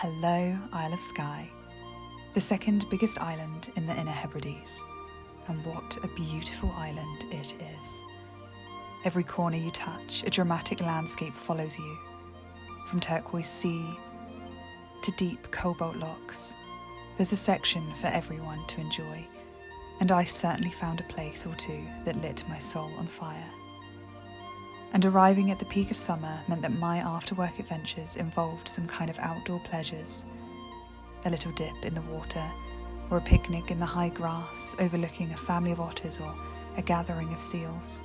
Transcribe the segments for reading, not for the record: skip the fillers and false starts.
Hello, Isle of Skye, the second biggest island in the Inner Hebrides. And what a beautiful island it is. Every corner you touch, a dramatic landscape follows you. From turquoise sea to deep cobalt locks, there's a section for everyone to enjoy, and I certainly found a place or two that lit my soul on fire. And arriving at the peak of summer meant that my after-work adventures involved some kind of outdoor pleasures. A little dip in the water, or a picnic in the high grass overlooking a family of otters or a gathering of seals.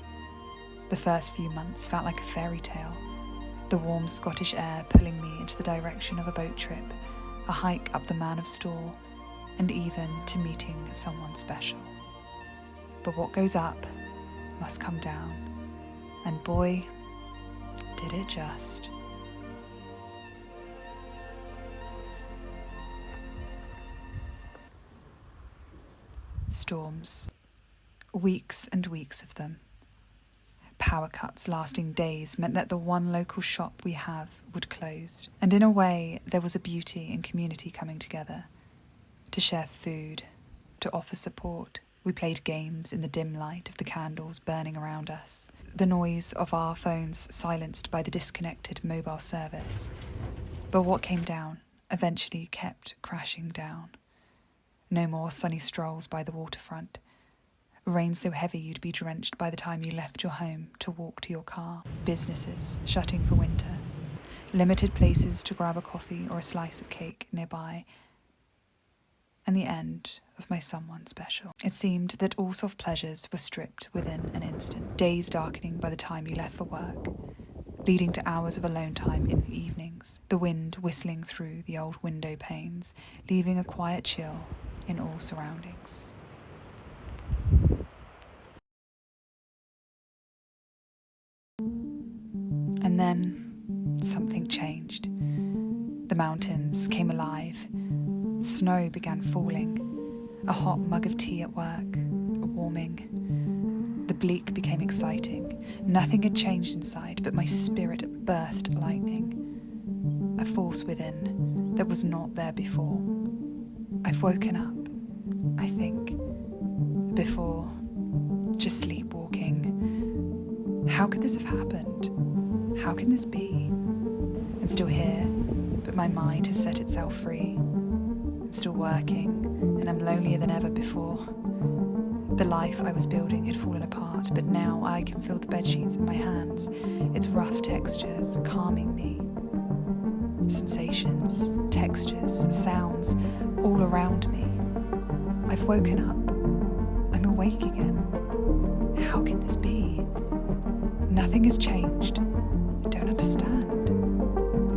The first few months felt like a fairy tale, the warm Scottish air pulling me into the direction of a boat trip, a hike up the Man of Storr, and even to meeting someone special. But what goes up must come down. And boy, did it just. Storms. Weeks and weeks of them. Power cuts lasting days meant that the one local shop we have would close. And in a way, there was a beauty in community coming together. To share food, to offer support. We played games in the dim light of the candles burning around us, the noise of our phones silenced by the disconnected mobile service. But what came down eventually kept crashing down. No more sunny strolls by the waterfront. Rain so heavy you'd be drenched by the time you left your home to walk to your car. Businesses shutting for winter. Limited places to grab a coffee or a slice of cake nearby. And the end of my someone special. It seemed that all soft pleasures were stripped within an instant, days darkening by the time you left for work, leading to hours of alone time in the evenings, the wind whistling through the old window panes, leaving a quiet chill in all surroundings. And then something changed. The mountains came alive. Snow began falling. A hot mug of tea at work, a warming. The bleak became exciting. Nothing had changed inside, but my spirit birthed lightning. A force within that was not there before. I've woken up, I think. Before, just sleepwalking. How could this have happened? How can this be? I'm still here, but my mind has set itself free. I'm still working, and I'm lonelier than ever before. The life I was building had fallen apart, but now I can feel the bedsheets in my hands, its rough textures calming me. Sensations, textures, sounds, all around me. I've woken up. I'm awake again. How can this be? Nothing has changed. I don't understand.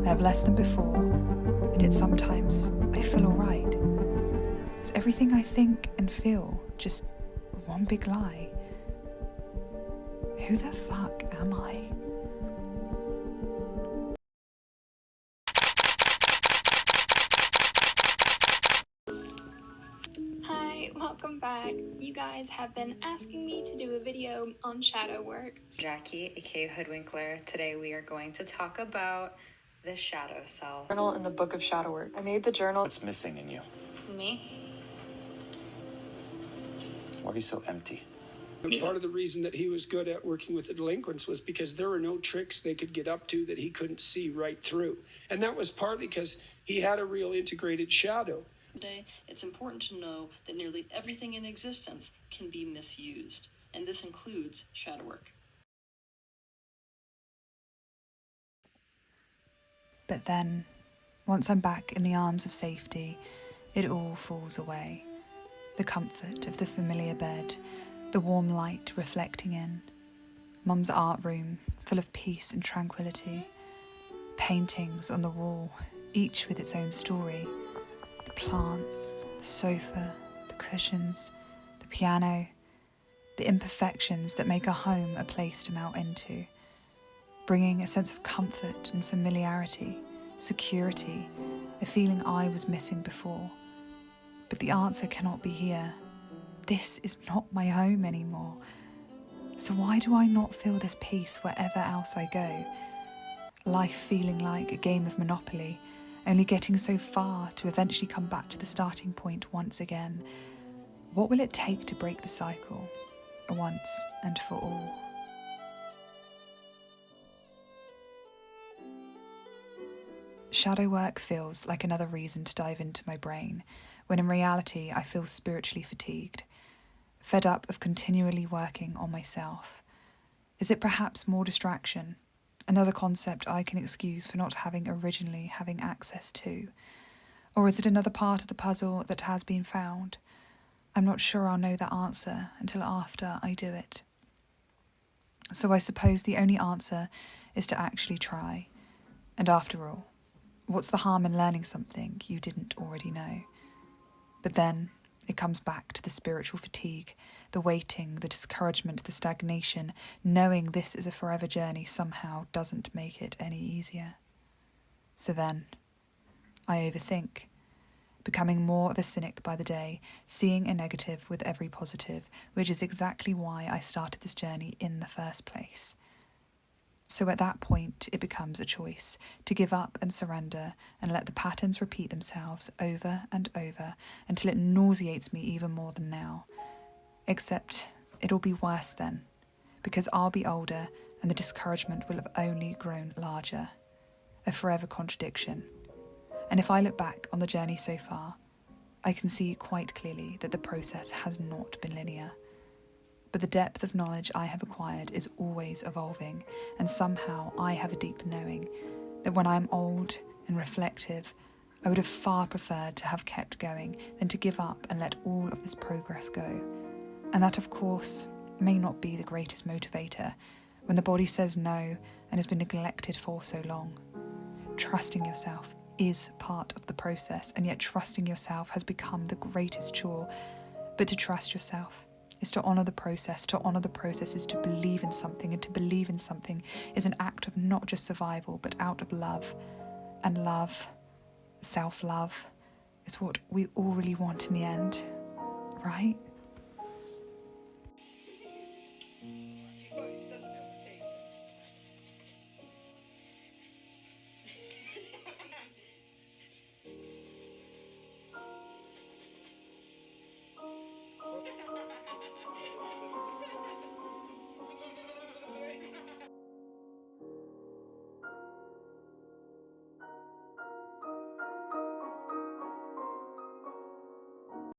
I have less than before, and yet sometimes I feel alright. Is everything I think and feel just one big lie? Who the fuck am I? Hi, welcome back. You guys have been asking me to do a video on shadow work. Jackie, aka Hoodwinkler. Today we are going to talk about the shadow self. Journal in the book of shadow work. I made the journal. What's missing in you? Me? Why are you so empty? Part of the reason that he was good at working with the delinquents was because there were no tricks they could get up to that he couldn't see right through. And that was partly because he had a real integrated shadow. Today, it's important to know that nearly everything in existence can be misused, and this includes shadow work. But then, once I'm back in the arms of safety, it all falls away. The comfort of the familiar bed, the warm light reflecting in, Mum's art room full of peace and tranquility, paintings on the wall, each with its own story, the plants, the sofa, the cushions, the piano, the imperfections that make a home a place to melt into, bringing a sense of comfort and familiarity, security, a feeling I was missing before. But the answer cannot be here. This is not my home anymore. So why do I not feel this peace wherever else I go? Life feeling like a game of Monopoly, only getting so far to eventually come back to the starting point once again. What will it take to break the cycle, once and for all? Shadow work feels like another reason to dive into my brain, when in reality I feel spiritually fatigued, fed up of continually working on myself. Is it perhaps more distraction? Another concept I can excuse for not originally having access to? Or is it another part of the puzzle that has been found? I'm not sure I'll know that answer until after I do it. So I suppose the only answer is to actually try. And after all, what's the harm in learning something you didn't already know? But then it comes back to the spiritual fatigue, the waiting, the discouragement, the stagnation. Knowing this is a forever journey somehow doesn't make it any easier. So then, I overthink, becoming more of a cynic by the day, seeing a negative with every positive, which is exactly why I started this journey in the first place. So at that point, it becomes a choice to give up and surrender and let the patterns repeat themselves over and over until it nauseates me even more than now. Except it'll be worse then, because I'll be older and the discouragement will have only grown larger. A forever contradiction. And if I look back on the journey so far, I can see quite clearly that the process has not been linear. But the depth of knowledge I have acquired is always evolving, and somehow I have a deep knowing that when I am old and reflective, I would have far preferred to have kept going than to give up and let all of this progress go. And that, of course, may not be the greatest motivator when the body says no and has been neglected for so long. Trusting yourself is part of the process, and yet trusting yourself has become the greatest chore. But to trust yourself is to honour the process. To honour the process is to believe in something, and to believe in something is an act of not just survival, but out of love. And love, self-love, is what we all really want in the end, right?